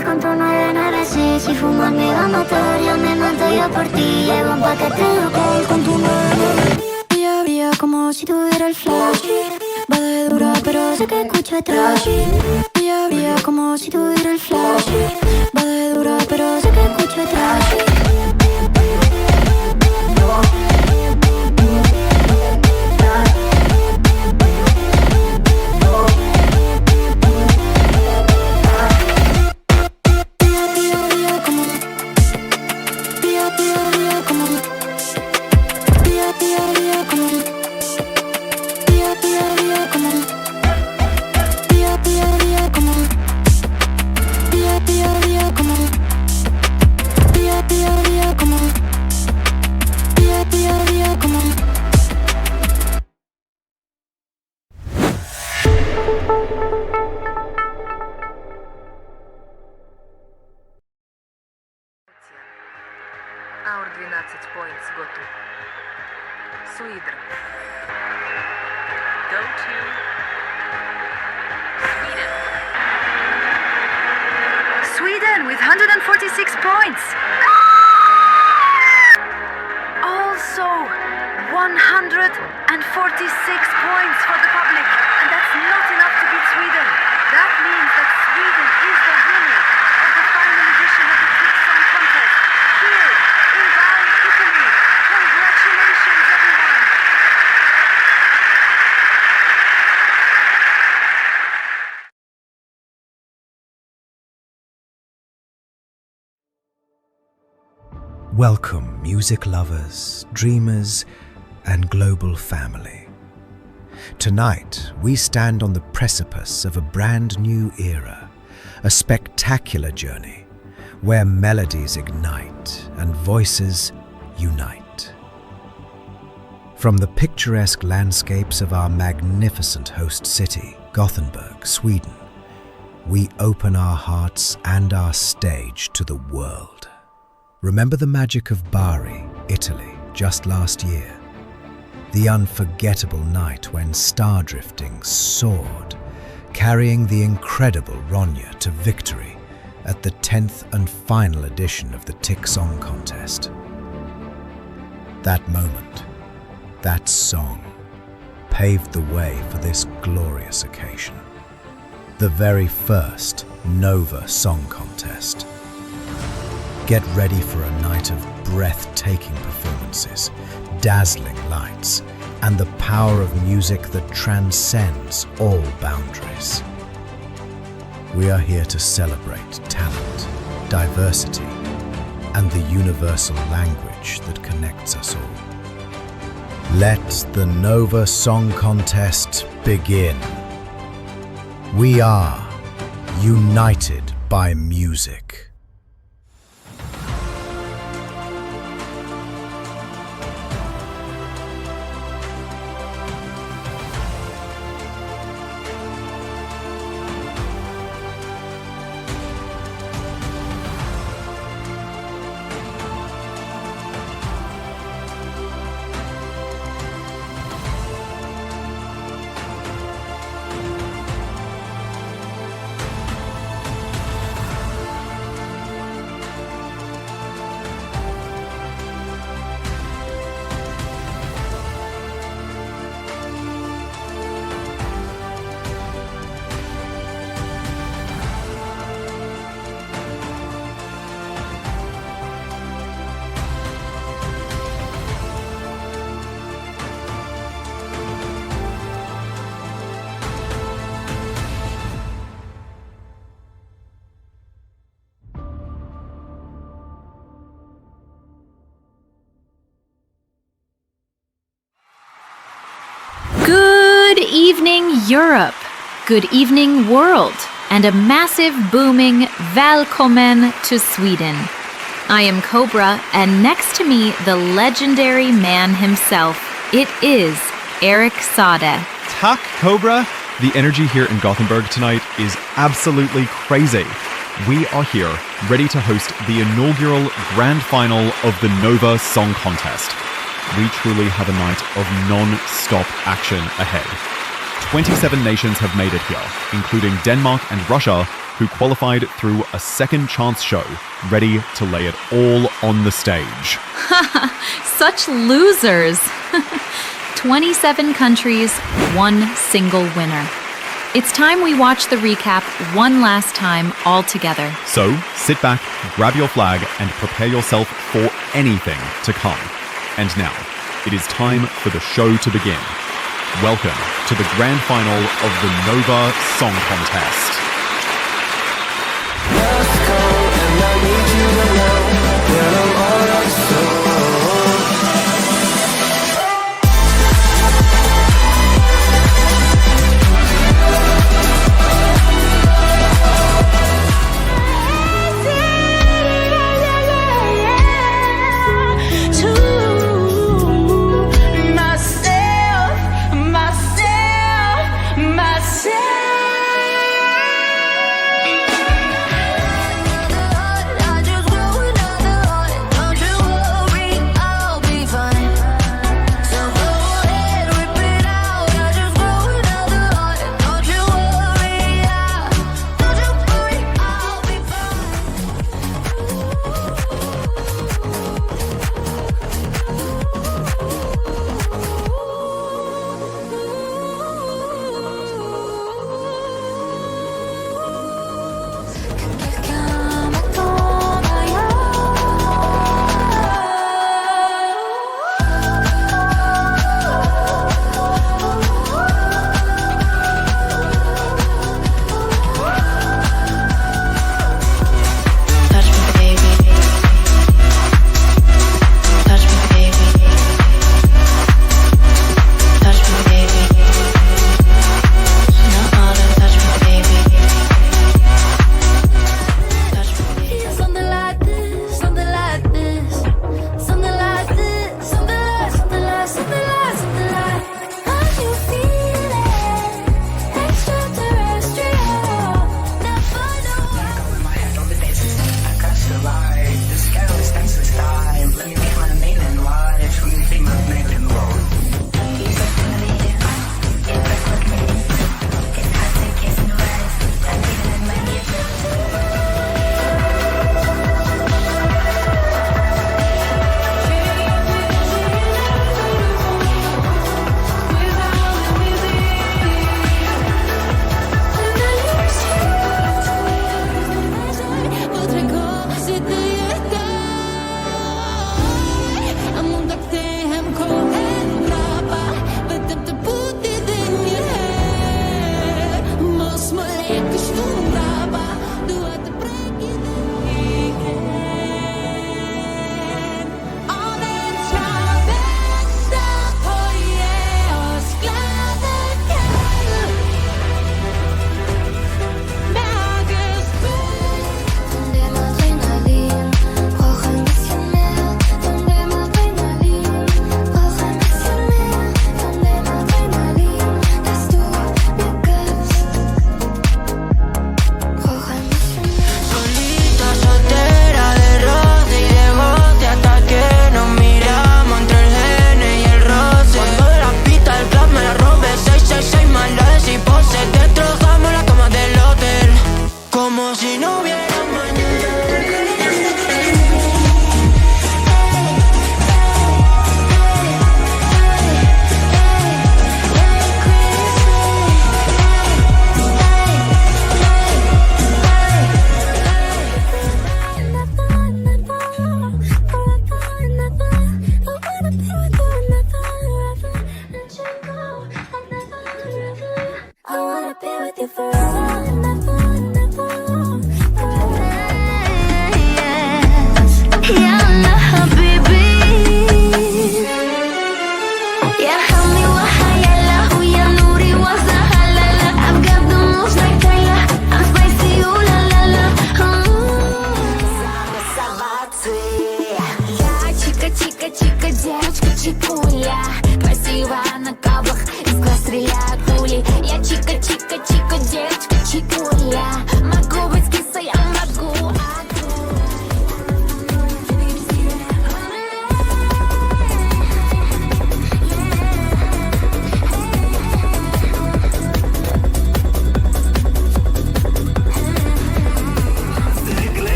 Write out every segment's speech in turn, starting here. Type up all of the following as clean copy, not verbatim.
alcohol compro 996. Si fumar me va a matar, ya me mato yo por ti. Llevo un paquete de alcohol con tu 996. Brilla, brilla como si tuviera el flash. Va de dura pero sé que escucho atrás. Brilla, brilla como si tuviera el flash. Va de dura pero sé que escucho atrás. Our 12 points go to Sweden. Go to Sweden. Sweden with 146 points. Also 146 points for the public. And that's not enough to beat Sweden. That means that Sweden is the winner of the final edition of the Tick Song Contest. Here in Bari, Italy. Congratulations, everyone! Welcome, music lovers, dreamers, and global family. Tonight, we stand on the precipice of a brand new era, a spectacular journey where melodies ignite and voices unite. From the picturesque landscapes of our magnificent host city, Gothenburg, Sweden, we open our hearts and our stage to the world. Remember the magic of Bari, Italy, just last year? The unforgettable night when Star Drifting soared, carrying the incredible Ronja to victory at the 10th and final edition of the Tick Song Contest. That moment, that song, paved the way for this glorious occasion. The very first Nova Song Contest. Get ready for a night of breathtaking performances, dazzling lights, and the power of music that transcends all boundaries. We are here to celebrate talent, diversity, and the universal language that connects us all. Let the Nova Song Contest begin. We are united by music. Good evening, Europe. Good evening, world. And a massive booming Välkommen to Sweden. I am Cobra, and next to me, the legendary man himself. It is Erik Saade. Tack, Cobra. The energy here in Gothenburg tonight is absolutely crazy. We are here, ready to host the inaugural grand final of the Nova Song Contest. We truly have a night of non-stop action ahead. 27 nations have made it here, including Denmark and Russia, who qualified through a second chance show, ready to lay it all on the stage. Such losers! 27 countries, one single winner. It's time we watch the recap one last time all together. So, sit back, grab your flag, and prepare yourself for anything to come. And now, it is time for the show to begin. Welcome to the grand final of the Nova Song Contest.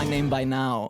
my name by now.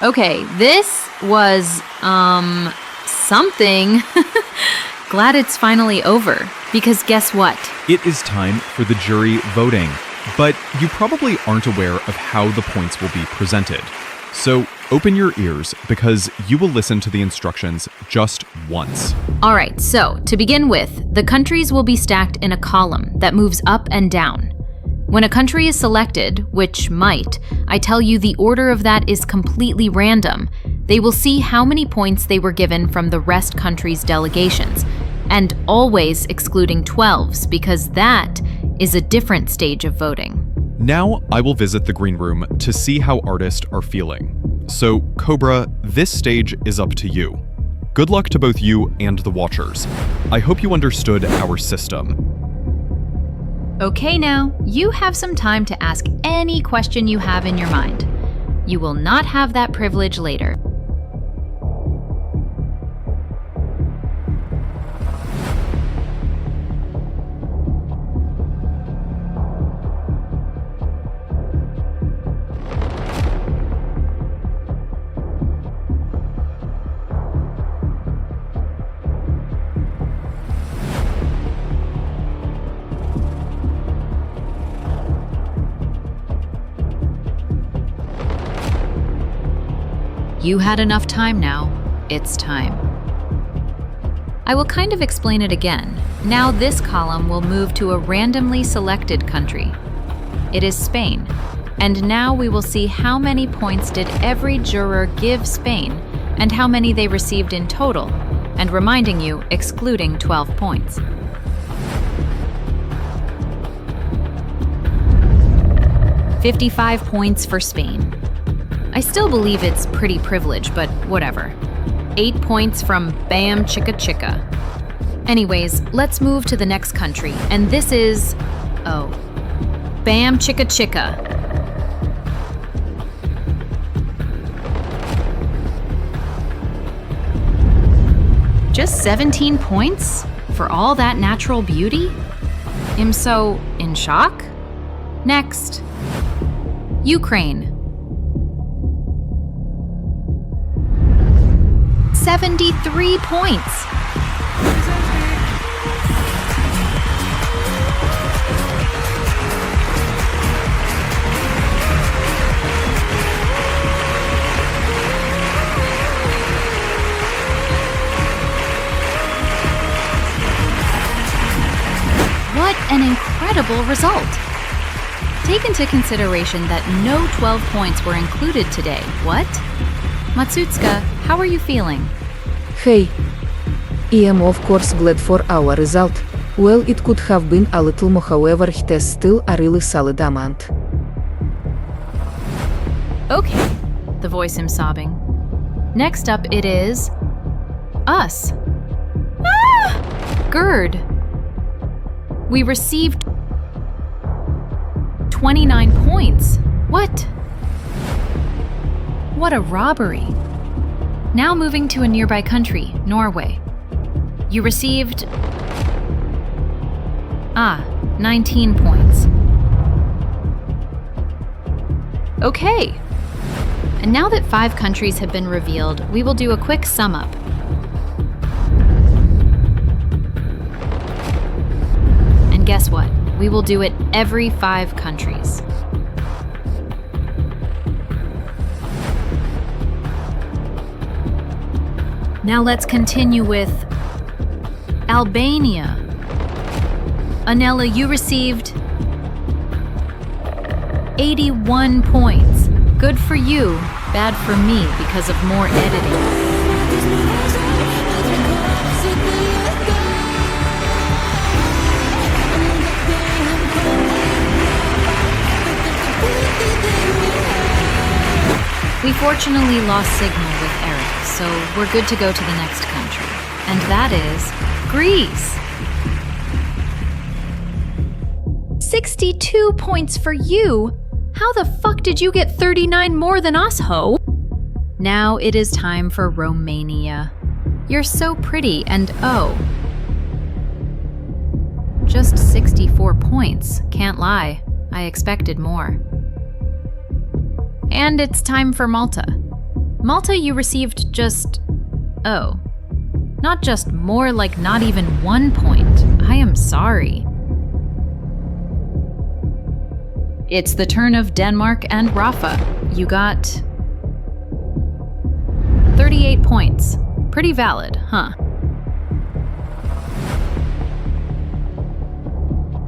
Okay, this was, something. Glad it's finally over, because guess what? It is time for the jury voting, but you probably aren't aware of how the points will be presented. So open your ears, because you will listen to the instructions just once. All right, so to begin with, the countries will be stacked in a column that moves up and down. When a country is selected, which might, I tell you the order of that is completely random. They will see how many points they were given from the rest countries' delegations, and always excluding 12s, because that is a different stage of voting. Now I will visit the green room to see how artists are feeling. So, Cobra, this stage is up to you. Good luck to both you and the watchers. I hope you understood our system. Okay, now, you have some time to ask any question you have in your mind. You will not have that privilege later. You had enough time now. It's time. I will kind of explain it again. Now this column will move to a randomly selected country. It is Spain. And now we will see how many points did every juror give Spain and how many they received in total, and reminding you, excluding 12 points. $55 points for Spain. I still believe it's pretty privileged, but whatever. 8 points from Bam Chicka Chicka. Anyways, let's move to the next country, and this is... Bam Chicka Chicka. Just 17 points? For all that natural beauty? I'm so in shock? Next. Ukraine. 73 points. What an incredible result! Take into consideration that no 12 points were included today. What? Matsutsuka, how are you feeling? Hey. I am of course glad for our result. Well, it could have been a little more, however it is still a really solid amount. Okay, the voice him sobbing. Next up it is... us. Gerd. We received 29 points. What? What a robbery. Now moving to a nearby country, Norway. You received 19 points. Okay. And now that 5 countries have been revealed, we will do a quick sum up. And guess what? We will do it every 5 countries. Now let's continue with Albania. Anela, you received 81 points. Good for you, bad for me because of more editing. We fortunately lost signal with Eric, so we're good to go to the next country. And that is Greece. 62 points for you? How the fuck did you get 39 more than us, ho? Now it is time for Romania. You're so pretty and just 64 points. Can't lie. I expected more. And it's time for Malta. Malta, you received just... not just more, like not even 1 point. I am sorry. It's the turn of Denmark and Rafa. You got 38 points. Pretty valid, huh?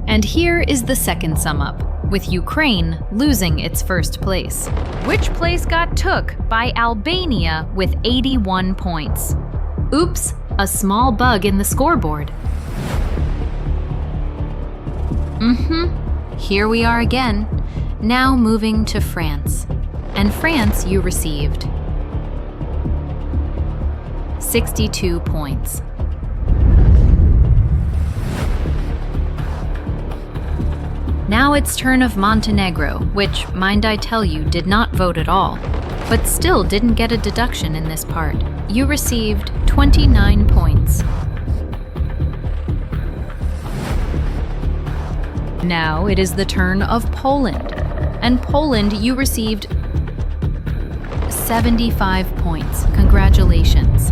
And here is the second sum up, with Ukraine losing its first place. Which place got took by Albania with 81 points? Oops, a small bug in the scoreboard. Here we are again. Now moving to France. And France, you received 62 points. Now it's turn of Montenegro, which, mind I tell you, did not vote at all, but still didn't get a deduction in this part. You received 29 points. Now it is the turn of Poland. And Poland, you received 75 points. Congratulations.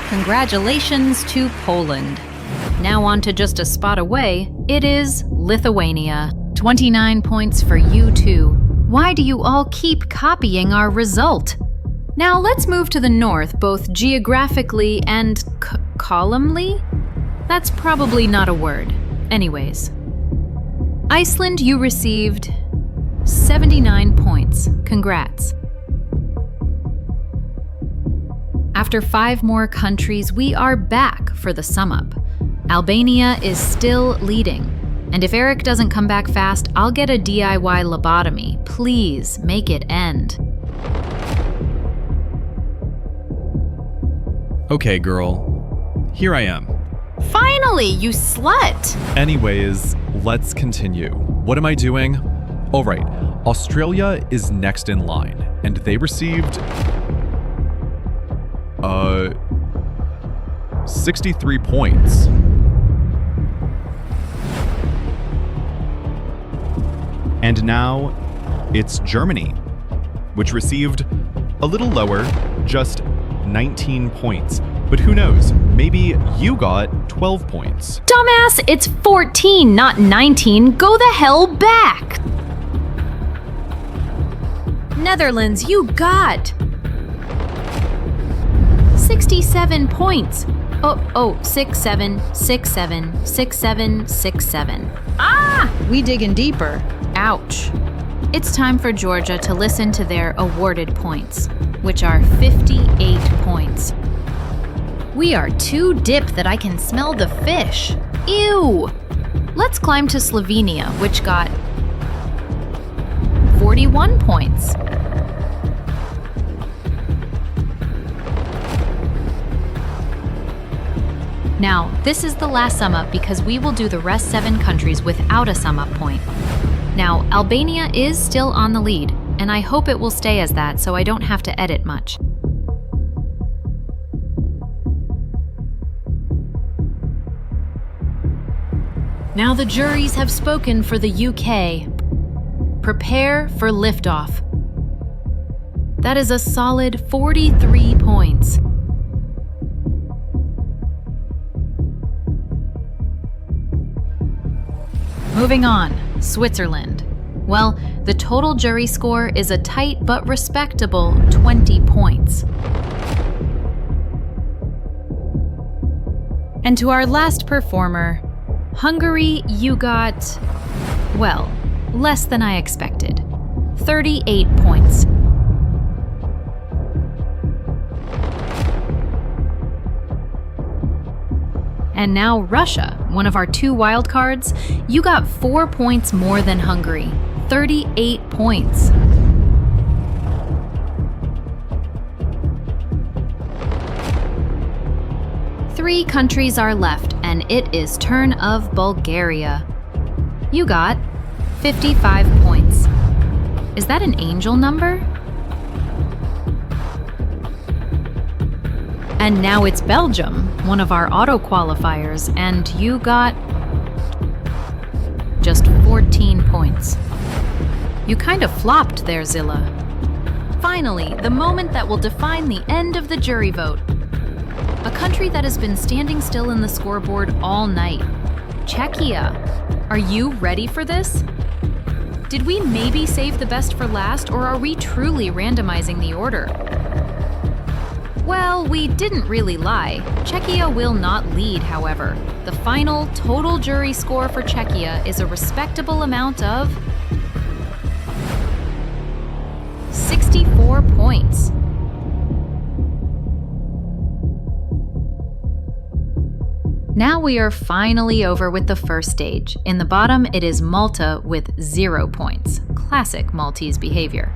Congratulations to Poland. Now on to just a spot away, it is Lithuania. 29 points for you too. Why do you all keep copying our result? Now let's move to the north, both geographically and columnly? That's probably not a word. Anyways. Iceland, you received 79 points. Congrats. After 5 more countries, we are back for the sum up. Albania is still leading. And if Eric doesn't come back fast, I'll get a DIY lobotomy. Please make it end. Okay, girl. Here I am. Finally, you slut! Anyways, let's continue. What am I doing? All right, Australia is next in line, and they received 63 points. And now it's Germany, which received a little lower, just 19 points. But who knows, maybe you got 12 points. Dumbass, it's 14, not 19. Go the hell back! Netherlands, you got 67 points. 6, 7, 6, 7, 6, 7, 6, 7. We digging deeper. Ouch. It's time for Georgia to listen to their awarded points, which are 58 points. We are too dip that I can smell the fish. Ew! Let's climb to Slovenia, which got 41 points. Now, this is the last sum up because we will do the rest 7 countries without a sum up point. Now, Albania is still on the lead, and I hope it will stay as that so I don't have to edit much. Now the juries have spoken for the UK. Prepare for liftoff. That is a solid 43 points. Moving on, Switzerland. Well, the total jury score is a tight but respectable 20 points. And to our last performer, Hungary, you got, well, less than I expected. 38 points. And now Russia, one of our 2 wildcards, you got 4 points more than Hungary. 38 points. Three countries are left, and it is turn of Bulgaria. You got 55 points. Is that an angel number? And now it's Belgium, one of our auto qualifiers, and you got just 14 points. You kind of flopped there, Zilla. Finally, the moment that will define the end of the jury vote. A country that has been standing still in the scoreboard all night. Czechia. Are you ready for this? Did we maybe save the best for last, or are we truly randomizing the order? Well, we didn't really lie. Czechia will not lead, however. The final total jury score for Czechia is a respectable amount of 64 points. Now we are finally over with the first stage. In the bottom, it is Malta with 0 points. Classic Maltese behavior.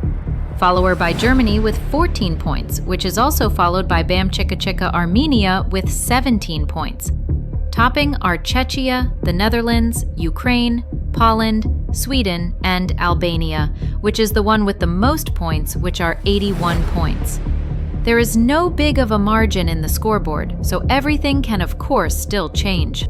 Follower by Germany with 14 points, which is also followed by Bam Chicka Chicka Armenia with 17 points. Topping are Czechia, the Netherlands, Ukraine, Poland, Sweden, and Albania, which is the one with the most points, which are 81 points. There is no big of a margin in the scoreboard, so everything can of course still change.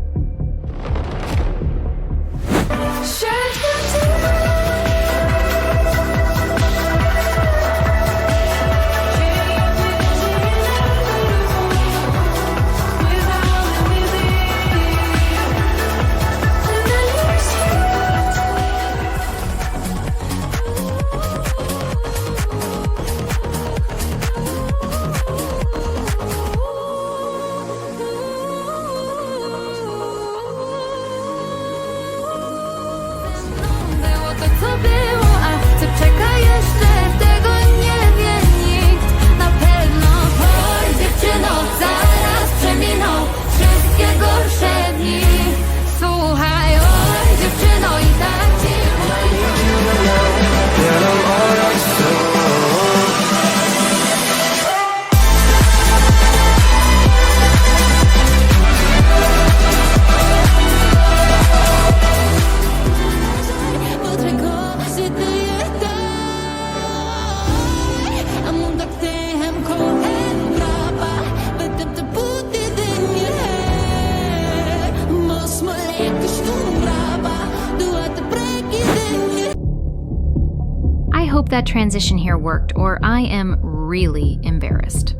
That transition here worked, or I am really embarrassed.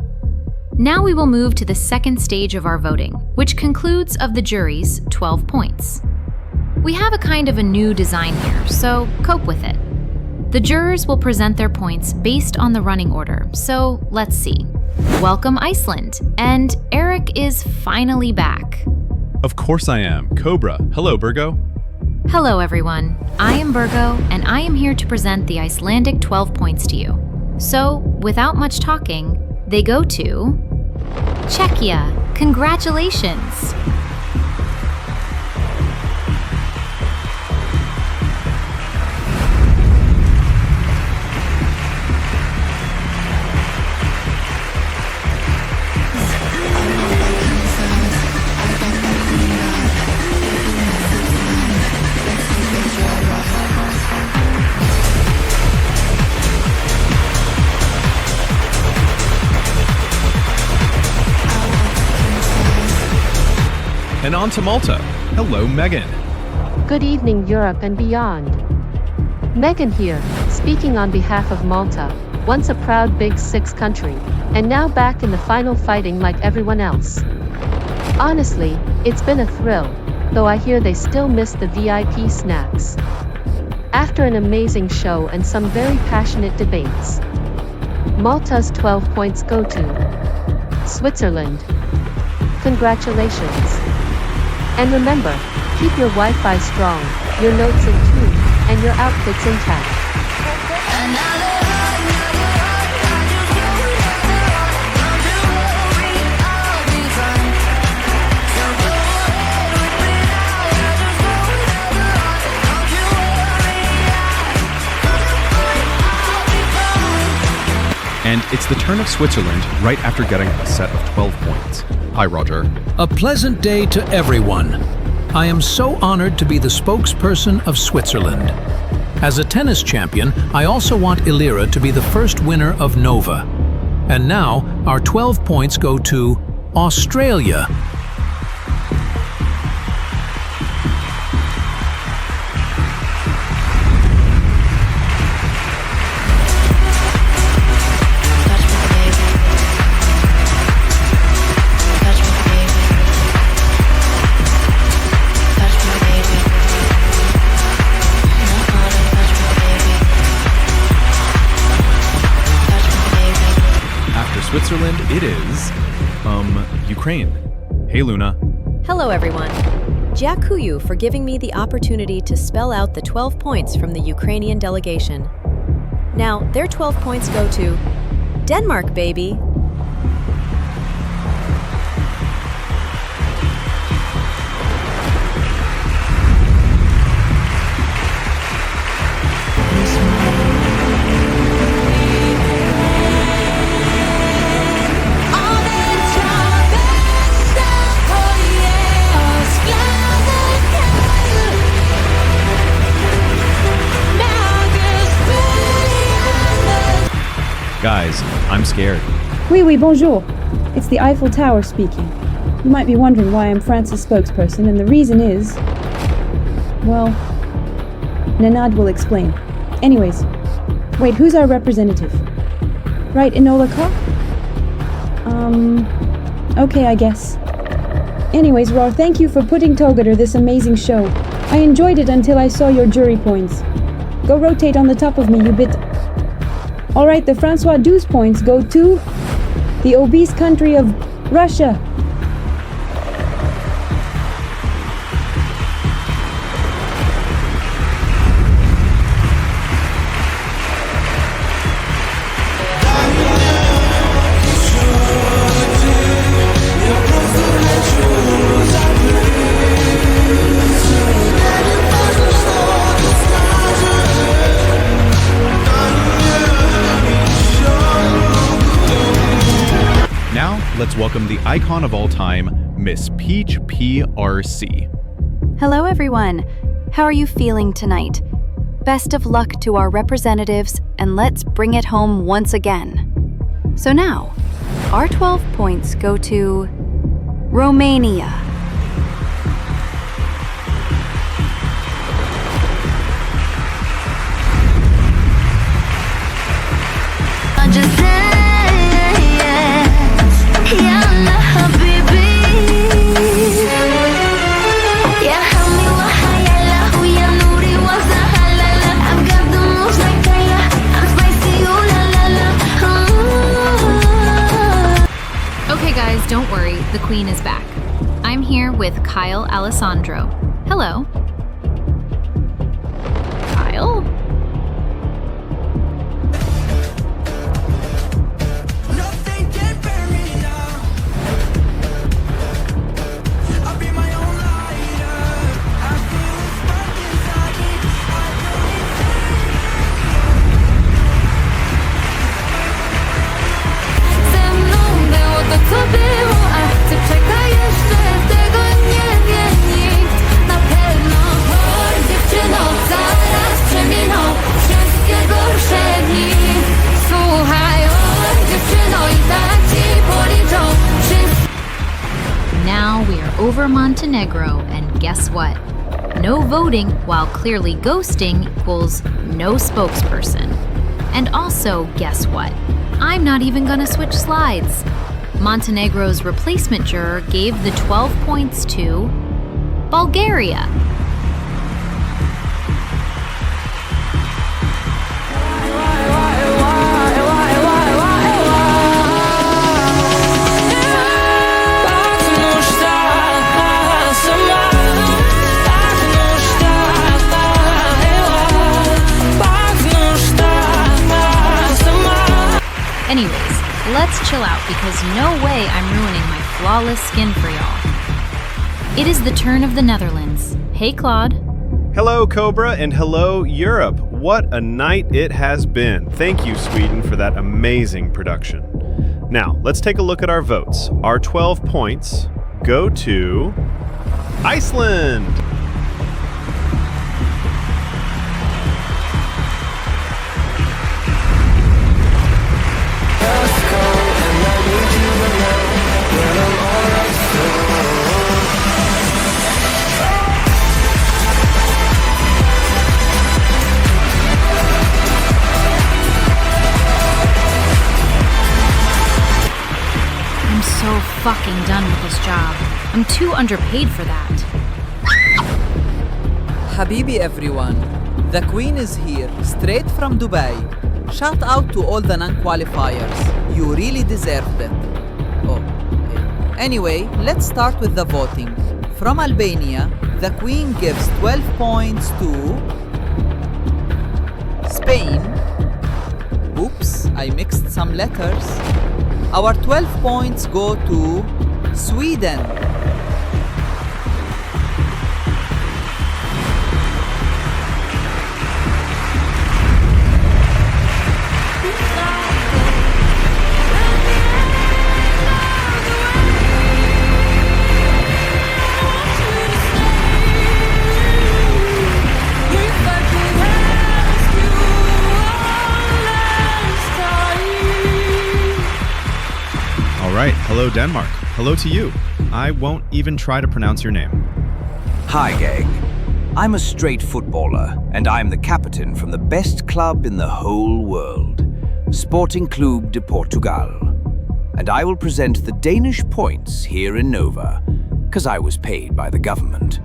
Now we will move to the second stage of our voting, which concludes of the jury's 12 points. We have a kind of a new design here, so cope with it. The jurors will present their points based on the running order, so let's see. Welcome Iceland, and Eric is finally back. Of course I am. Cobra. Hello, Burgo. Hello everyone, I am Burgo, and I am here to present the Icelandic 12 points to you. So, without much talking, they go to Czechia. Congratulations! on to Malta. Hello, Megan. Good evening, Europe and beyond. Megan here, speaking on behalf of Malta, once a proud Big Six country, and now back in the final fighting like everyone else. Honestly, it's been a thrill, though I hear they still miss the VIP snacks. After an amazing show and some very passionate debates, Malta's 12 points go to Switzerland. Congratulations. And remember, keep your Wi-Fi strong, your notes in tune, and your outfits intact. And it's the turn of Switzerland right after getting a set of 12 points. Hi, Roger. A pleasant day to everyone. I am so honored to be the spokesperson of Switzerland. As a tennis champion, I also want Ilira to be the first winner of Nova. And now, our 12 points go to Australia. Switzerland, it is, Ukraine. Hey, Luna. Hello, everyone. Dziękuję for giving me the opportunity to spell out the 12 points from the Ukrainian delegation. Now, their 12 points go to Denmark, baby. Guys, I'm scared. Oui, bonjour. It's the Eiffel Tower speaking. You might be wondering why I'm France's spokesperson, and the reason is... well... Nanad will explain. Anyways, wait, who's our representative? Right, Enola Ka? Okay, I guess. Anyways, Rar, thank you for putting together this amazing show. I enjoyed it until I saw your jury points. Go rotate on the top of me, you bit... Alright, the Francois 12 points go to the obese country of Russia. Let's welcome the icon of all time, Miss Peach PRC. Hello, everyone. How are you feeling tonight? Best of luck to our representatives, and let's bring it home once again. So now, our 12 points go to Romania. Don't worry, the Queen is back. I'm here with Kyle Alessandro. Hello. Kyle? Czekaj jeszcze, tego nie wie nikt. Na pewno over Montenegro, and guess what? No voting while clearly ghosting equals no spokesperson. And also, guess what? I'm not even gonna switch slides. Montenegro's replacement juror gave the 12 points to Bulgaria. Anyways, let's chill out because no way I'm ruining my flawless skin for y'all. It is the turn of the Netherlands. Hey, Claude. Hello, Cobra, and hello, Europe. What a night it has been. Thank you, Sweden, for that amazing production. Now, let's take a look at our votes. Our 12 points go to Iceland. I'm so fucking done with this job. I'm too underpaid for that. Habibi everyone, the Queen is here, straight from Dubai. Shout out to all the non-qualifiers. You really deserved it. Oh, anyway, let's start with the voting. From Albania, the Queen gives 12 points to Spain. Oops, I mixed some letters. Our 12 points go to Sweden. All right, hello Denmark. Hello to you. I won't even try to pronounce your name. Hi gang. I'm a straight footballer and I'm the captain from the best club in the whole world, Sporting Clube de Portugal. And I will present the Danish points here in Nova, because I was paid by the government.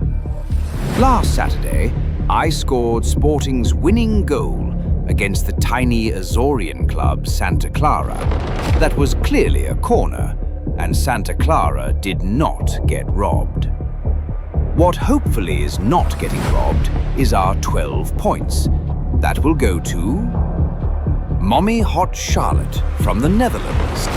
Last Saturday, I scored Sporting's winning goal against the tiny Azorian club Santa Clara. That was clearly a corner, and Santa Clara did not get robbed. What hopefully is not getting robbed is our 12 points. That will go to Mommy Hot Charlotte from the Netherlands.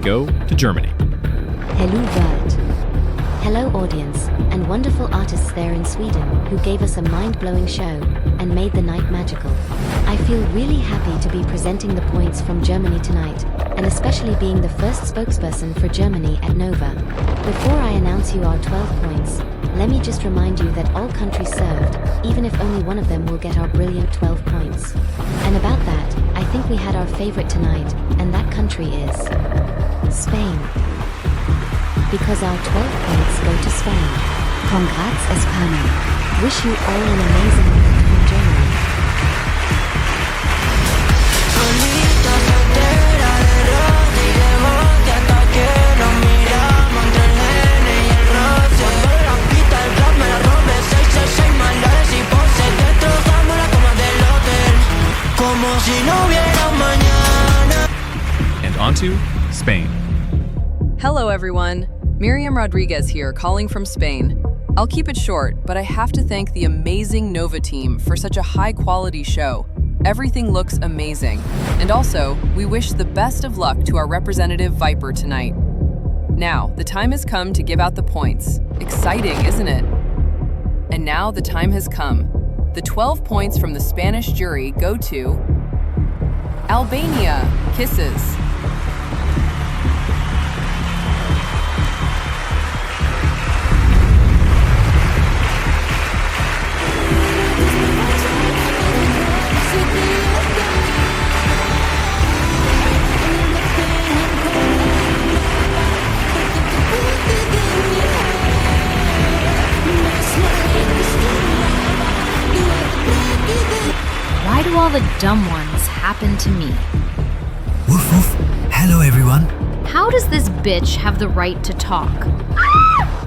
Go to Germany. Hello world. Hello audience, and wonderful artists there in Sweden who gave us a mind-blowing show and made the night magical. I feel really happy to be presenting the points from Germany tonight, and especially being the first spokesperson for Germany at Nova. Before I announce you our 12 points, let me just remind you that all countries served, even if only one of them will get our brilliant 12 points. And about that, I think we had our favorite tonight, and that country is Spain. Because our 12 points go to Spain. Congrats, España. Wish you all an amazing night from Germany. And on to Spain. Hello everyone, Miriam Rodriguez here, calling from Spain. I'll keep it short, but I have to thank the amazing Nova team for such a high-quality show. Everything looks amazing. And also, we wish the best of luck to our representative Viper tonight. Now, the time has come to give out the points. Exciting, isn't it? And now the time has come. The 12 points from the Spanish jury go to Albania. Kisses. Why do all the dumb ones happen to me? Woof woof. Hello everyone. How does this bitch have the right to talk?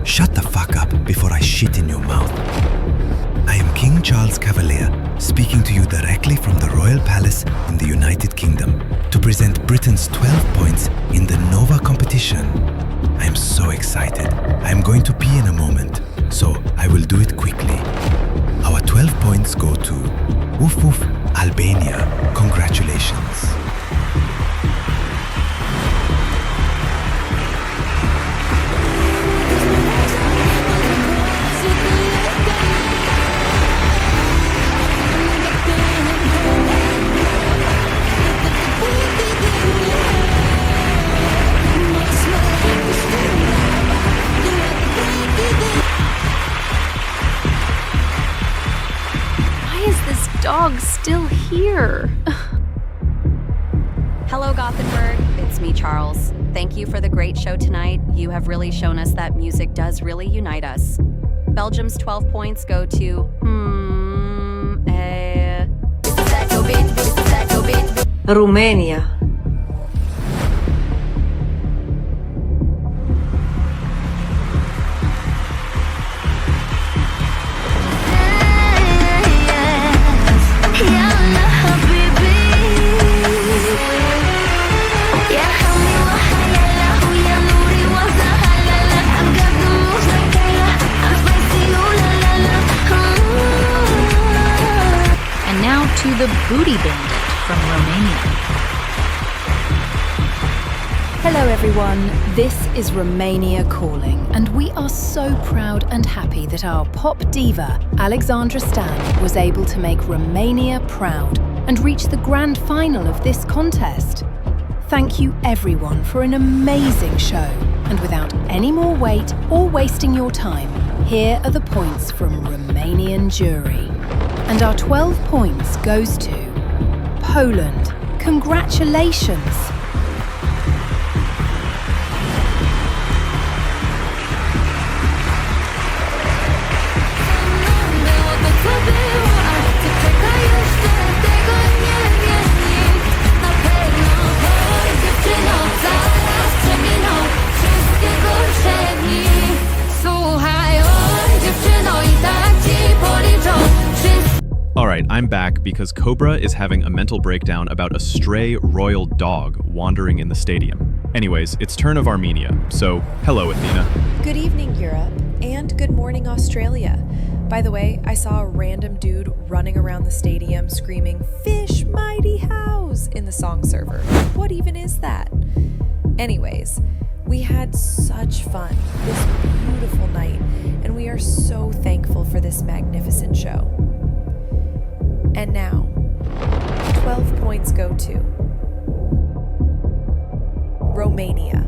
Shut the fuck up before I shit in your mouth. I am King Charles Cavalier, speaking to you directly from the Royal Palace in the United Kingdom to present Britain's 12 points in the Nova competition. I am so excited. I am going to pee in a moment, so I will do it quickly. Our 12 points go to Woof Woof, Albania. Congratulations. Why is this dog still here? Hello, Gothenburg. It's me, Charles. Thank you for the great show tonight. You have really shown us that music does really unite us. Belgium's 12 points go to, Romania. And now to the Booty Bandit from Romania. Hello everyone, this is Romania Calling, and we are so proud and happy that our pop diva, Alexandra Stan, was able to make Romania proud and reach the grand final of this contest. Thank you everyone for an amazing show, and without any more wait or wasting your time, here are the points from Romanian jury. And our 12 points goes to Poland. Congratulations! Alright, I'm back because Cobra is having a mental breakdown about a stray royal dog wandering in the stadium. Anyways, it's turn of Armenia, so hello Athena. Good evening, Europe, and good morning, Australia. By the way, I saw a random dude running around the stadium screaming, "Fish Mighty House!" in the song server. What even is that? Anyways, we had such fun this beautiful night, and we are so thankful for this magnificent show. And now, 12 points go to Romania.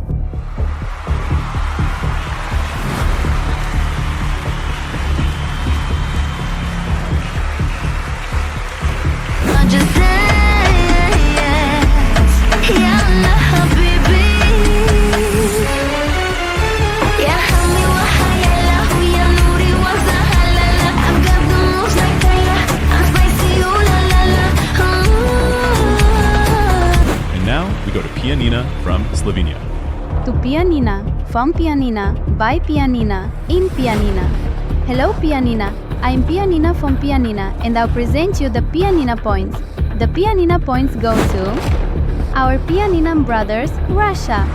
We go to Pianina from Slovenia. To Pianina, from Pianina, by Pianina, in Pianina. Hello Pianina, I'm Pianina from Pianina, and I'll present you the Pianina points. The Pianina points go to our Pianina brothers, Russia.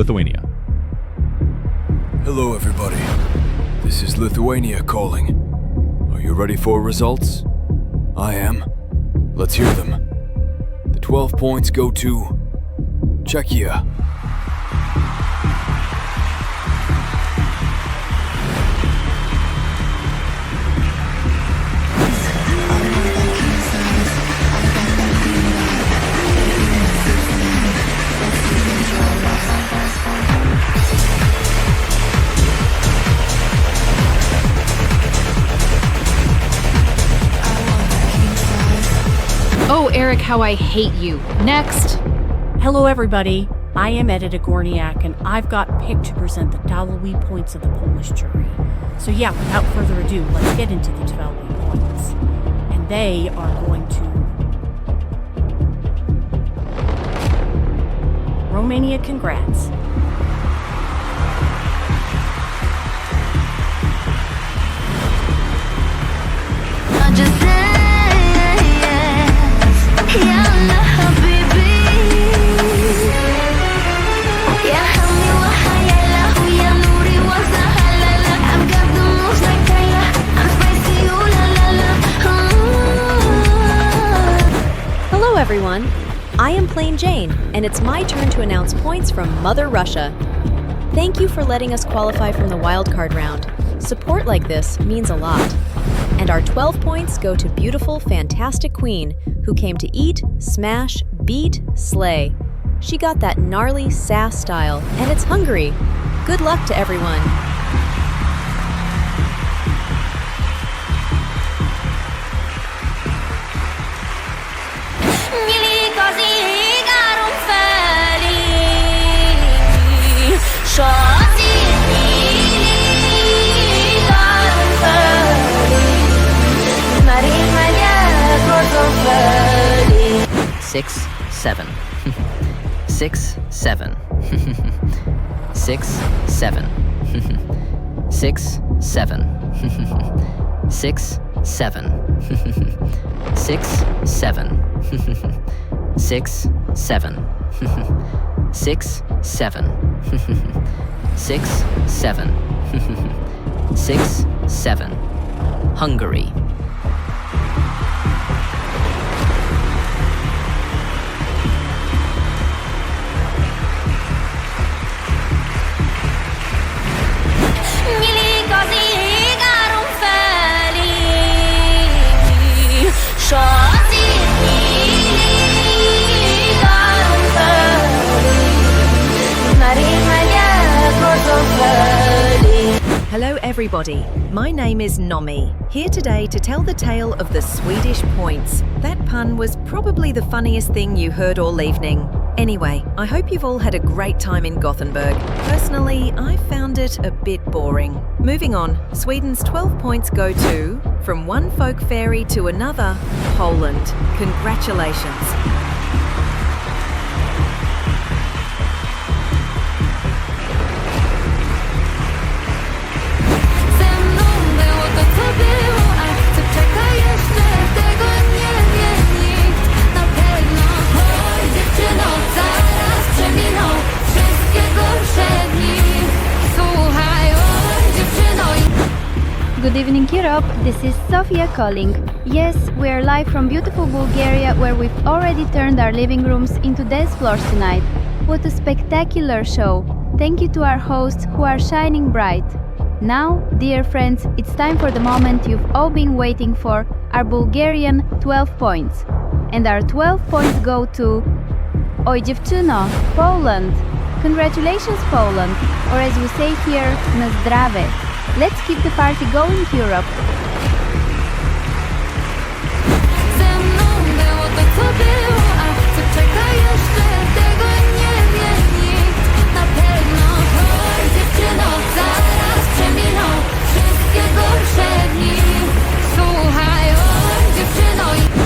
Lithuania. Hello, everybody. This is Lithuania calling. Are you ready for results? I am. Let's hear them. The 12 points go to Czechia. Oh, Eric, how I hate you. Next. Hello, everybody. I am Edita Gorniak, and I've got picked to present the Dalawi points of the Polish jury. So yeah, without further ado, let's get into the Dalawi points. And they are going to Romania, congrats. Hello, everyone. I am Plain Jane, and it's my turn to announce points from Mother Russia. Thank you for letting us qualify from the wildcard round. Support like this means a lot. And our 12 points go to beautiful, fantastic queen who came to eat, smash, beat, slay. She got that gnarly sass style, and it's Hungary. Good luck to everyone. Six, seven. 6, 7. 6, 7. 6, 7. 6, 7. 6, 7. 6, 7. 6, 7. 6, 7. 6, 7. Hungary. Hello everybody, my name is Nomi, here today to tell the tale of the Swedish points. That pun was probably the funniest thing you heard all evening. Anyway, I hope you've all had a great time in Gothenburg. Personally, I found it a bit boring. Moving on, Sweden's 12 points go to, from one folk fairy to another, Poland. Congratulations. Good evening, Europe. This is Sofia calling. Yes, we are live from beautiful Bulgaria, where we've already turned our living rooms into dance floors tonight. What a spectacular show! Thank you to our hosts who are shining bright. Now, dear friends, it's time for the moment you've all been waiting for, our Bulgarian 12 points. And our 12 points go to Oj dziewczyno, Poland. Congratulations, Poland, or as we say here, na zdrave. Let's keep the party going, Europe.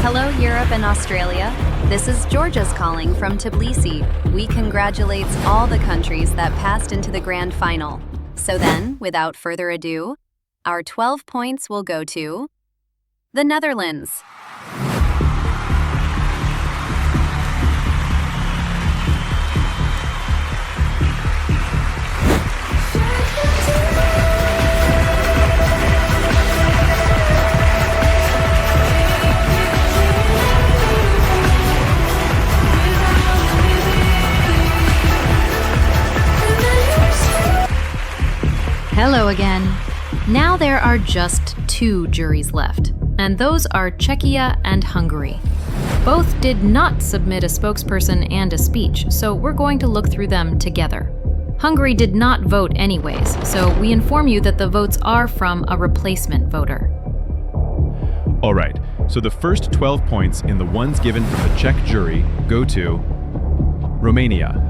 Hello, Europe and Australia. This is Georgia's calling from Tbilisi. We congratulate all the countries that passed into the grand final. So then, without further ado, our 12 points will go to the Netherlands. go again. Now there are just 2 juries left, and those are Czechia and Hungary. Both did not submit a spokesperson and a speech, so we're going to look through them together. Hungary did not vote anyways, so we inform you that the votes are from a replacement voter. All right, so the first 12 points in the ones given from the Czech jury go to Romania.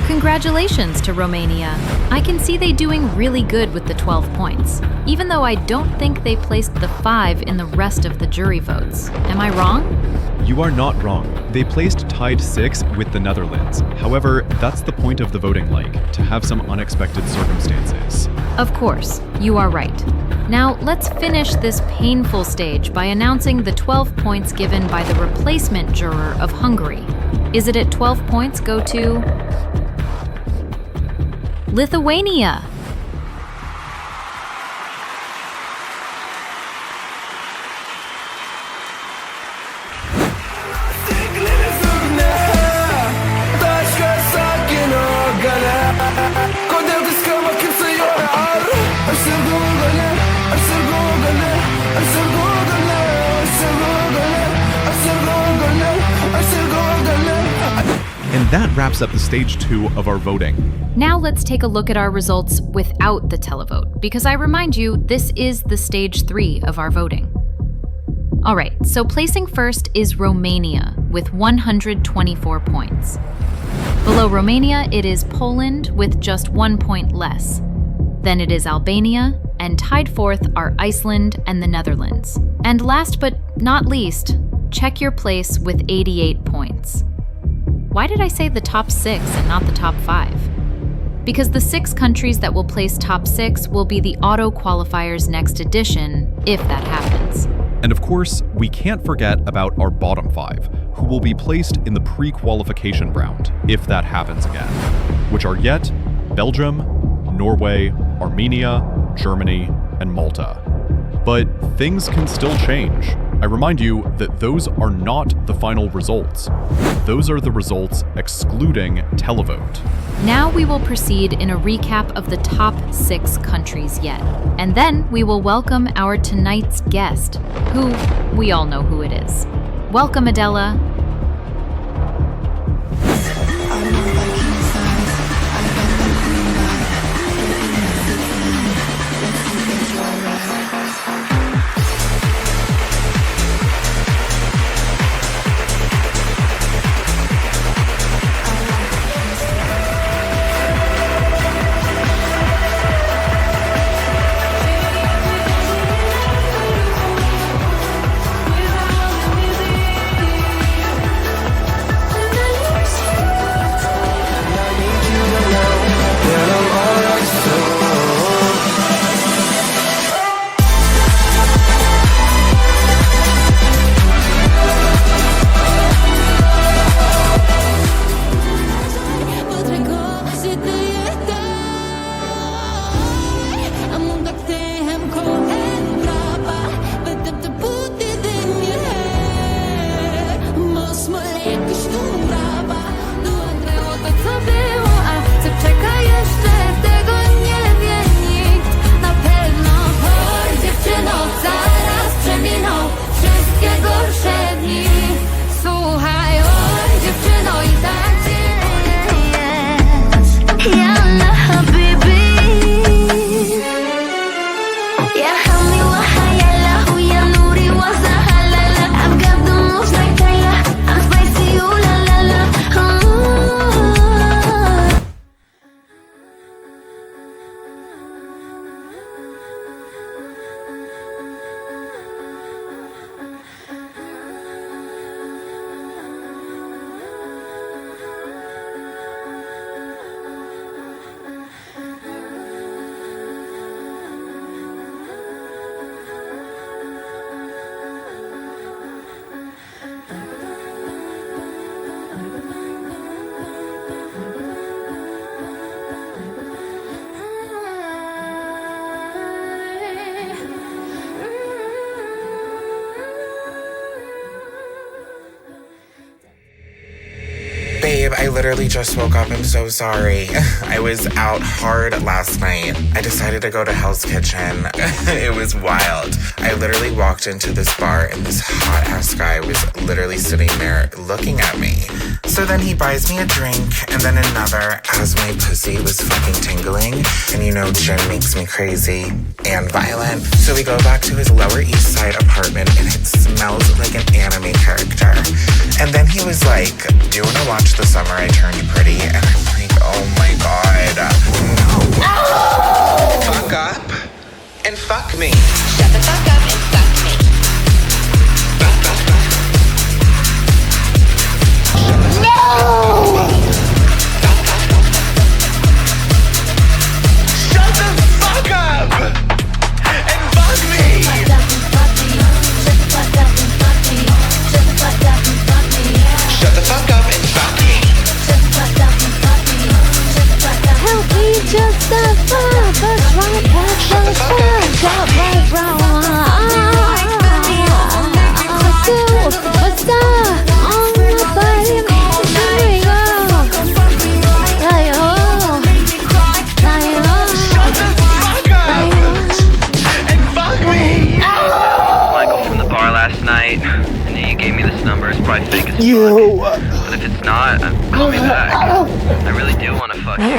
Congratulations to Romania. I can see they doing really good with the 12 points, even though I don't think they placed the 5 in the rest of the jury votes. Am I wrong? You are not wrong. They placed tied 6 with the Netherlands. However, that's the point of the voting leg, to have some unexpected circumstances. Of course, you are right. Now, let's finish this painful stage by announcing the 12 points given by the replacement juror of Hungary. Is it at 12 points go to Lithuania? And that wraps up the stage 2 of our voting. Now let's take a look at our results without the televote, because I remind you, this is the stage 3 of our voting. All right, so placing first is Romania with 124 points. Below Romania, it is Poland with just 1 point less. Then it is Albania, and tied fourth are Iceland and the Netherlands. And last but not least, check your place with 88 points. Why did I say the top 6 and not the top 5? Because the 6 countries that will place top 6 will be the auto qualifiers next edition, if that happens. And of course, we can't forget about our bottom 5, who will be placed in the pre-qualification round, if that happens again, which are yet Belgium, Norway, Armenia, Germany, and Malta. But things can still change. I remind you that those are not the final results. Those are the results excluding televote. Now we will proceed in a recap of the top 6 countries yet. And then we will welcome our tonight's guest, who we all know who it is. Welcome, Adela. Babe, I literally just woke up. I'm so sorry. I was out hard last night. I decided to go to Hell's Kitchen. It was wild. I literally walked into this bar and this hot-ass guy was literally sitting there looking at me. So then he buys me a drink and then another as my pussy was fucking tingling. And you know, gin makes me crazy and violent. So we go back to his Lower East Side apartment and it smells like an anime character. And then he was like, do you want to watch The Summer I Turned Pretty? And I'm like, oh my god, no. Fuck up and fuck me. Shut the fuck up and fuck me. No! Shut the fuck up and fuck me. Shut the fuck up and fuck me. Help me just the fuck us right past the fuck up right round. Superstar on my body, here we go. And fuck me. Michael from the bar last night. I knew you gave me this number. It's probably fake as fuck. But if it's not, call me back. I really do want to fuck you.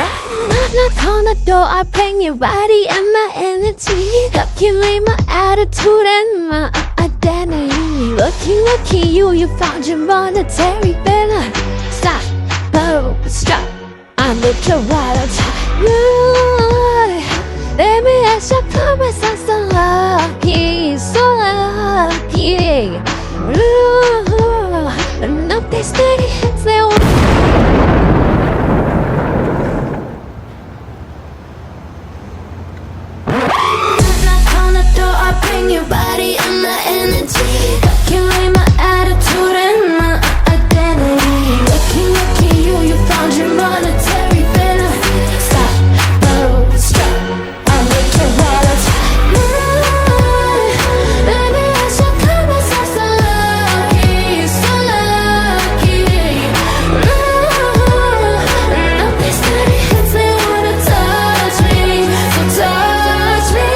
Knock on the door, I bring your body and my energy. Calculate my attitude and my identity. Lucky you found your monetary value. Stop, stop, I'm the right. Let me ask you, promise I'm so lucky, so lucky. Enough these steady hits, they won't. Knock on the door, I bring your body and my energy. Calculate my attitude and my identity. Lucky you found your monetary value. Stop, stop, I'm with your wallet. Let me ask you, promise I'm so lucky, so lucky. Enough these steady hits, they wanna touch me, so touch me.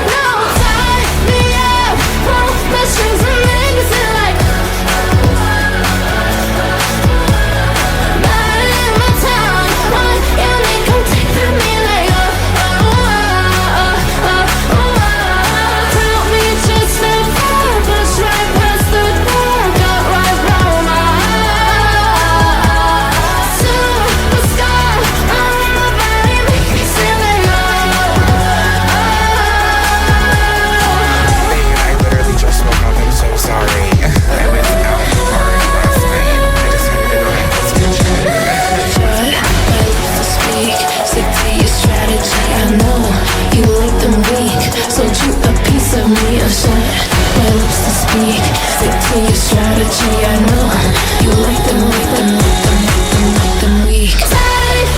Now tie me up, pull my strings and make me feel like not in my town. One unique, come take from me like tell me just a purpose right past the door, got right round my heart. Superstar, I'm my body, make me feel like Babe, I literally just woke up. I'm so sorry. I was out hard last night. I decided to go to Hell's Kitchen. speak, stick to your strategy. I know you like them weak, so chew a piece of me or shut my lips to speak. Stick to your strategy. I know you like them weak. Tie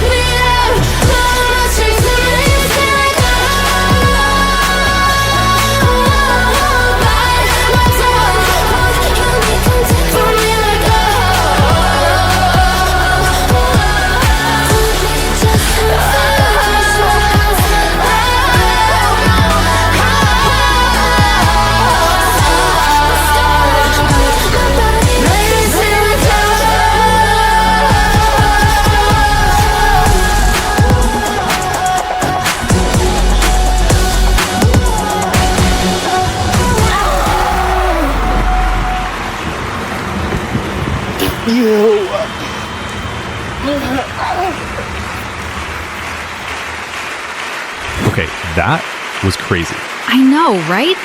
me up, pull my strings and make me feel like bite my tongue. You need come take from me like Okay, that was crazy. I know, right?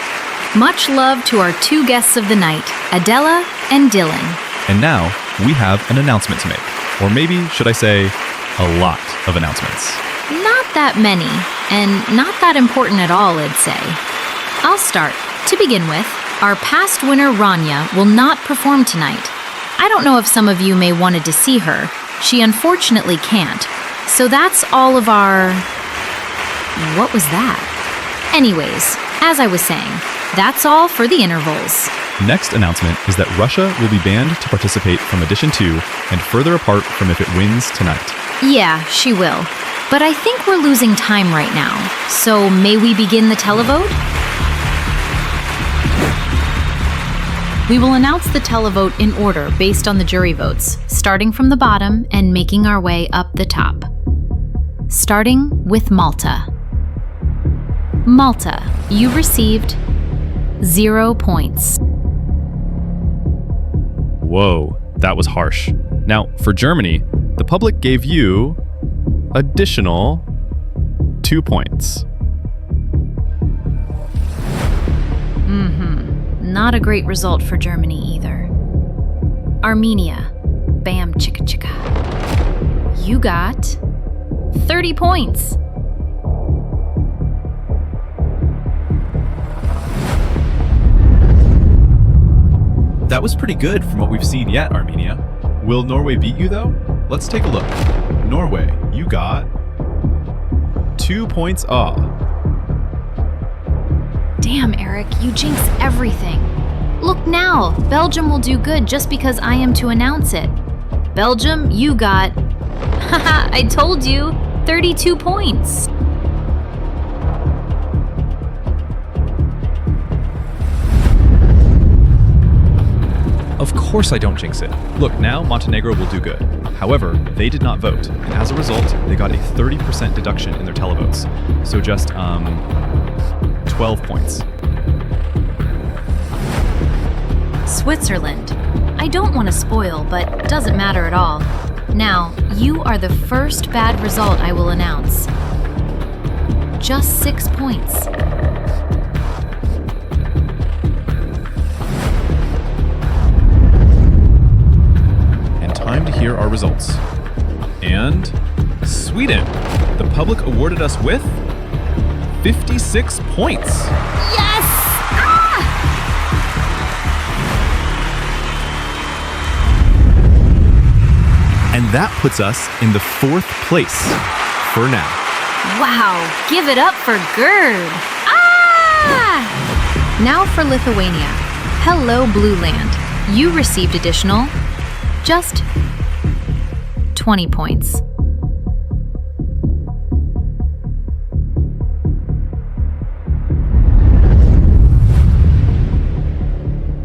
Much love to our two guests of the night, Adela and Dylan. And now we have an announcement to make. Or maybe, should I say, a lot of announcements. Not that many, and not that important at all, I'd say. I'll start. To begin with, our past winner, Rania, will not perform tonight. I don't know if some of you may wanted to see her. She unfortunately can't. So that's all of our... What was that? Anyways, as I was saying, that's all for the intervals. Next announcement is that Russia will be banned to participate from Edition 2 and further apart from if it wins tonight. Yeah, she will. But I think we're losing time right now. So may we begin the televote? We will announce the televote in order based on the jury votes, starting from the bottom and making our way up the top. Starting with Malta. Malta, you received 0 points. Whoa, that was harsh. Now, for Germany, the public gave you additional 2 points. Not a great result for Germany either. Armenia, bam chicka chicka. You got 30 points. That was pretty good from what we've seen yet, Armenia. Will Norway beat you though? Let's take a look. Norway, you got 2 points off. Damn, Eric, you jinx everything. Look now, Belgium will do good just because I am to announce it. Belgium, you got, haha, I told you, 32 points. Of course I don't jinx it. Look, now Montenegro will do good. However, they did not vote, and as a result, they got a 30% deduction in their televotes. So just, 12 points. Switzerland. I don't want to spoil, but doesn't matter at all. Now, you are the first bad result I will announce. Just 6 points. And time to hear our results. And Sweden. The public awarded us with 56 points. Yes! Ah! And that puts us in the 4th place for now. Wow, give it up for Gerd. Ah! Now for Lithuania. Hello, Blue Land. You received additional, just 20 points.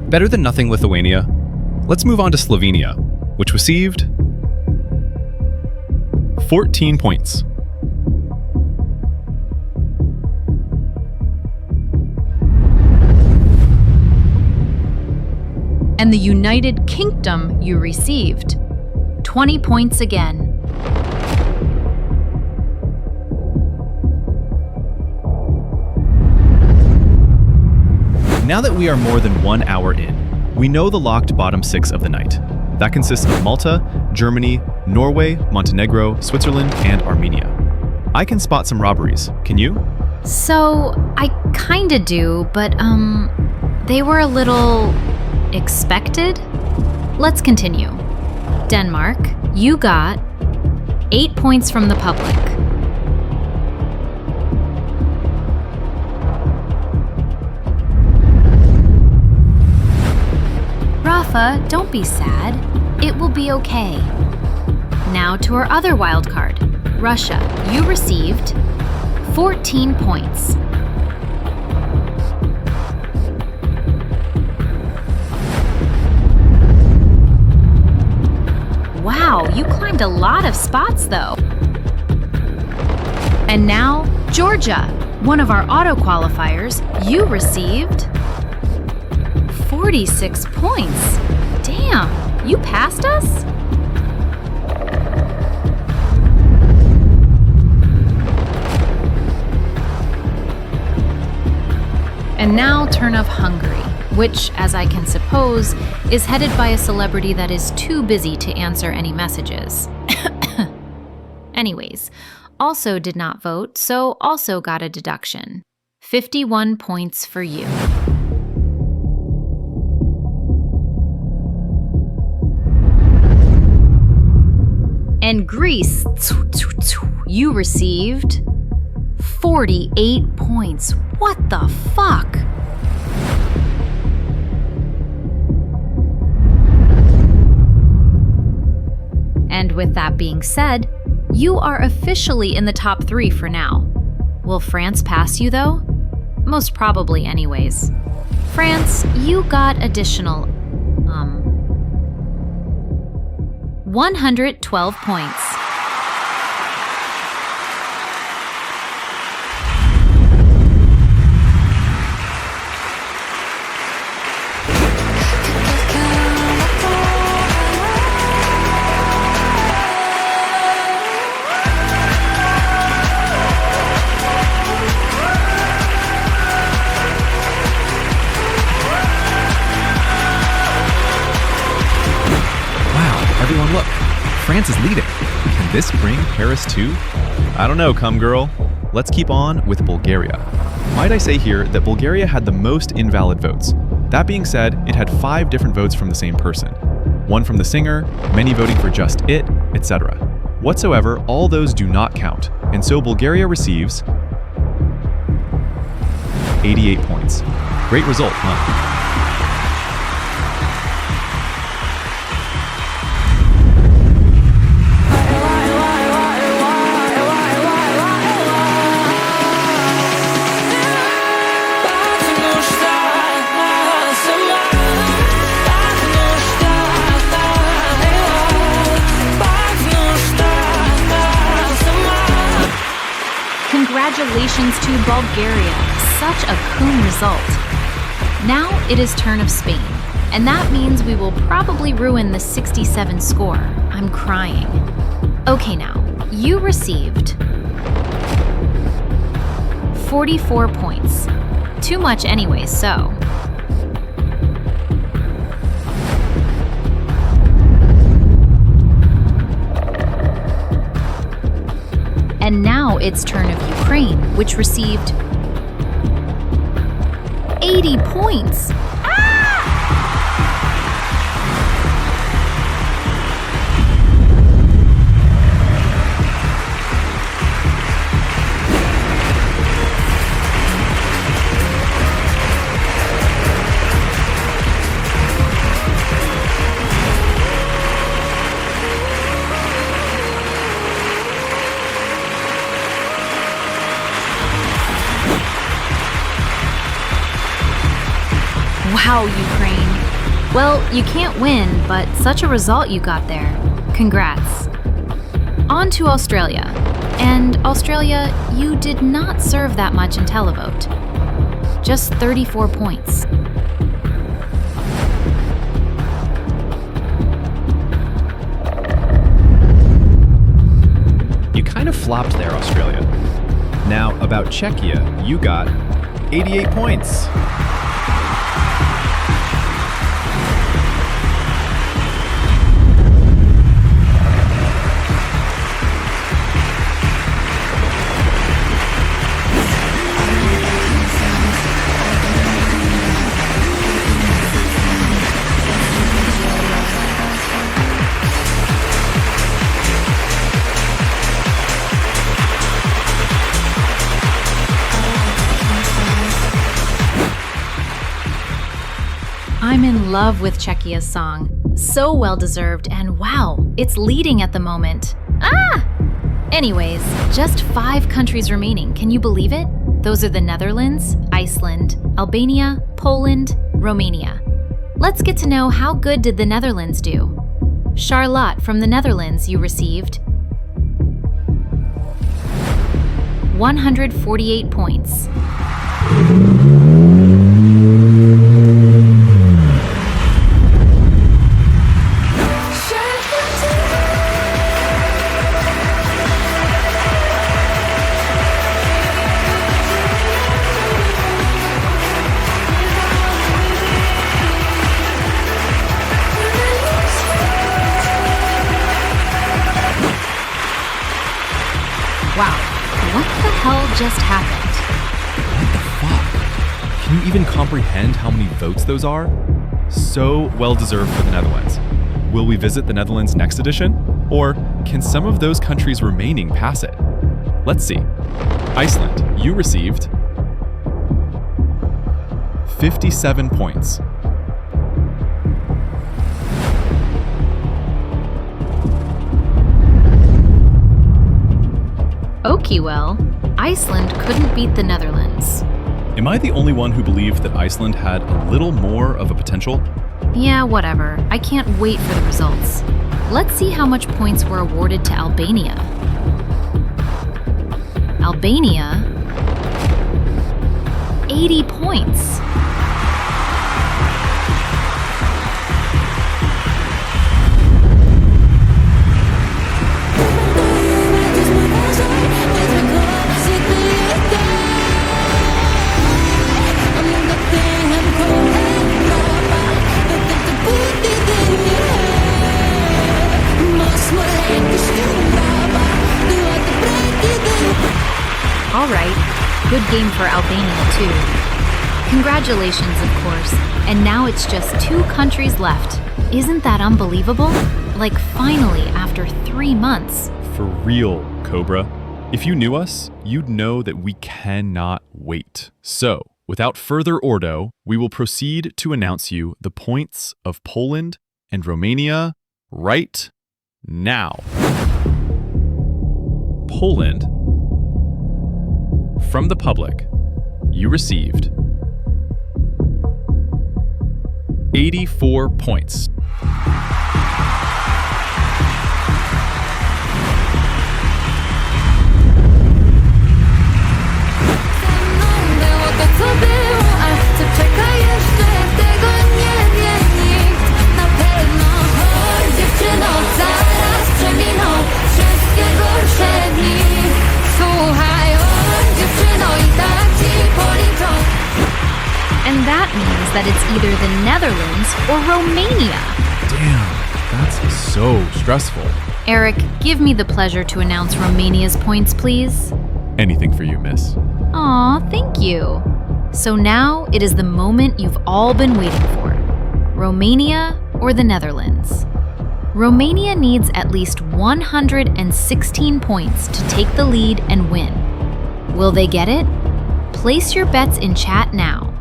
Better than nothing, Lithuania. Let's move on to Slovenia, which received 14 points. And the United Kingdom you received 20 points again. Now that we are more than 1 hour in, we know the locked bottom 6 of the night. That consists of Malta, Germany, Norway, Montenegro, Switzerland, and Armenia. I can spot some robberies. Can you? So, I kinda do, but they were a little expected. Let's continue. Denmark, you got 8 points from the public. Rafa, don't be sad. It will be okay. Now to our other wild card. Russia, you received 14 points. Wow, you climbed a lot of spots though. And now, Georgia, one of our auto qualifiers, you received 46 points. Damn, you passed us? And now turn of Hungary, which, as I can suppose, is headed by a celebrity that is too busy to answer any messages. Anyways, also did not vote, so also got a deduction. 51 points for you. And Greece, you received 48 points. What the fuck? with that being said, you are officially in the top 3 for now. Will France pass you though? Most probably anyways. France, you got additional, 112 points. Everyone look, France is leading. Can this bring Paris too? I don't know, come girl. Let's keep on with Bulgaria. Might I say here that Bulgaria had the most invalid votes. That being said, it had 5 different votes from the same person. One from the singer, many voting for just it, etc. Whatsoever, all those do not count, and so Bulgaria receives 88 points. Great result, huh? Congratulations to Bulgaria, such a cool result. Now it is turn of Spain, and that means we will probably ruin the 67 score. I'm crying. Okay now, you received 44 points. Too much anyway, so. And now it's turn of Ukraine, which received 80 points. Wow, Ukraine. Well, you can't win, but such a result you got there. Congrats. On to Australia. And Australia, you did not serve that much in televote. Just 34 points. You kind of flopped there, Australia. Now, about Czechia, you got 88 points. I'm in love with Czechia's song. So well deserved, and wow, it's leading at the moment. Anyways, just 5 countries remaining, can you believe it? Those are the Netherlands, Iceland, Albania, Poland, Romania. Let's get to know how good did the Netherlands do. Charlotte from the Netherlands, you received 148 points. Wow, what the hell just happened? What the fuck? Can you even comprehend how many votes those are? So well deserved for the Netherlands. Will we visit the Netherlands next edition? Or can some of those countries remaining pass it? Let's see. Iceland, you received 57 points. hockey well, Iceland couldn't beat the Netherlands. Am I the only one who believed that Iceland had a little more of a potential? Yeah, whatever. I can't wait for the results. Let's see how much points were awarded to Albania. Albania, 80 points. All right, good game for Albania too. Congratulations, of course. And now it's just 2 countries left. Isn't that unbelievable? Like finally, after 3 months. For real, Cobra. If you knew us, you'd know that we cannot wait. So, without further ado, we will proceed to announce you the points of Poland and Romania right now. Poland. From the public, you received 84 points. And that means that it's either the Netherlands or Romania. Damn, that's so stressful. Eric, give me the pleasure to announce Romania's points, please. Anything for you, miss. Aw, thank you. So now it is the moment you've all been waiting for. Romania or the Netherlands? Romania needs at least 116 points to take the lead and win. Will they get it? Place your bets in chat now.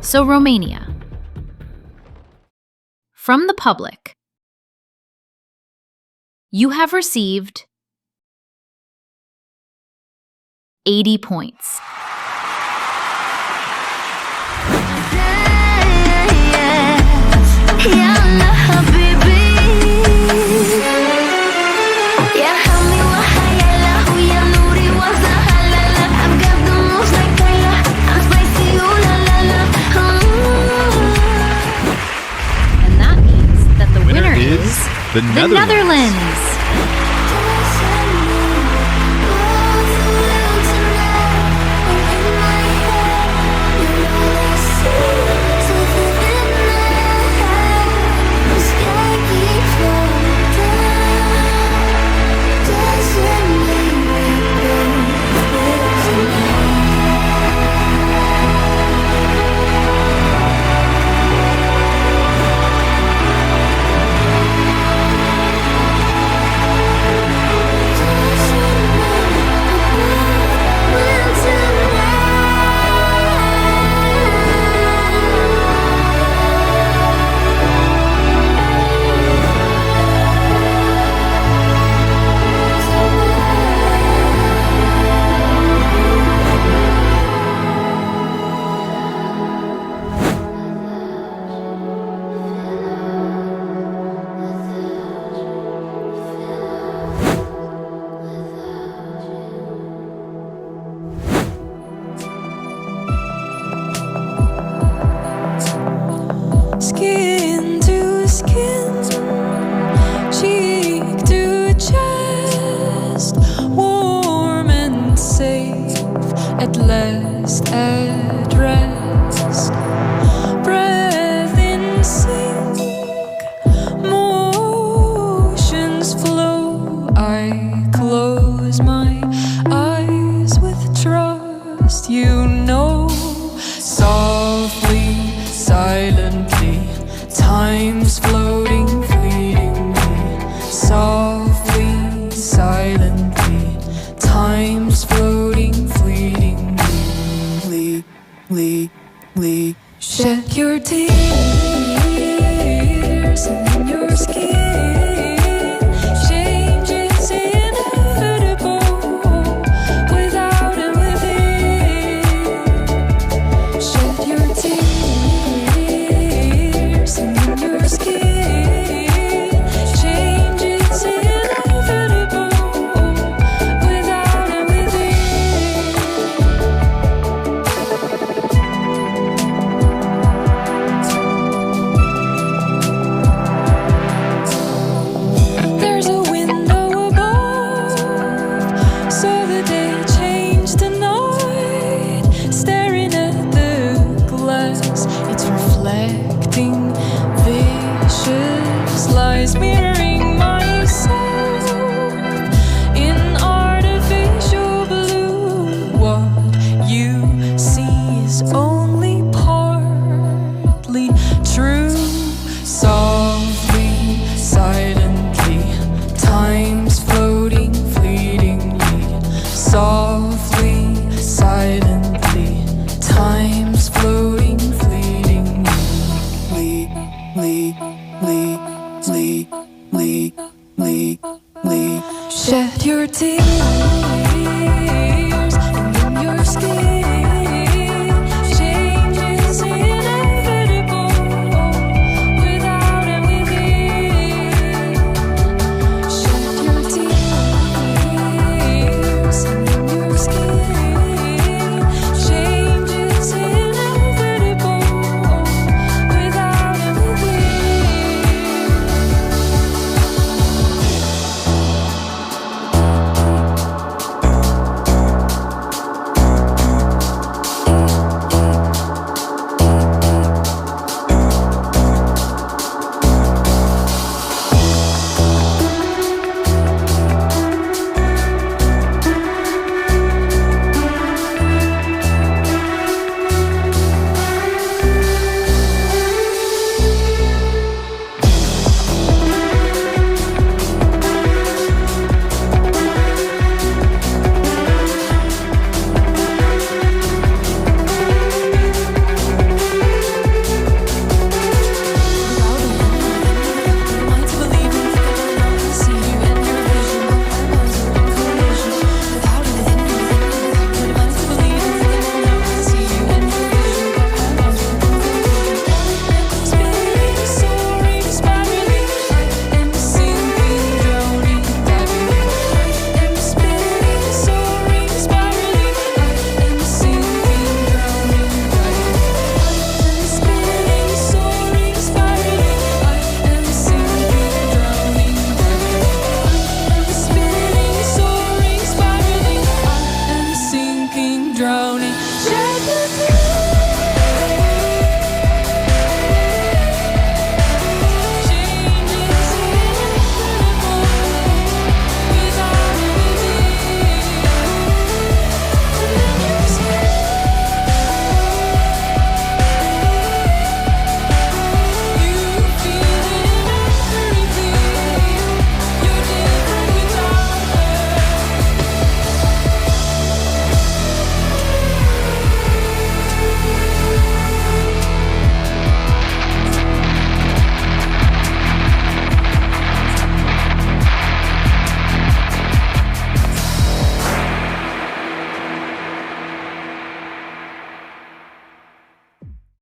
So Romania. From the public, you have received 80 points. The Netherlands. Skin to skin, cheek to chest, warm and safe, at last at rest. Breath in sync, motions flow. I close my eyes with trust, you know, softly, silently. Time's floating, fleetingly, softly, silently. Time's floating. Shed your tears and your skin.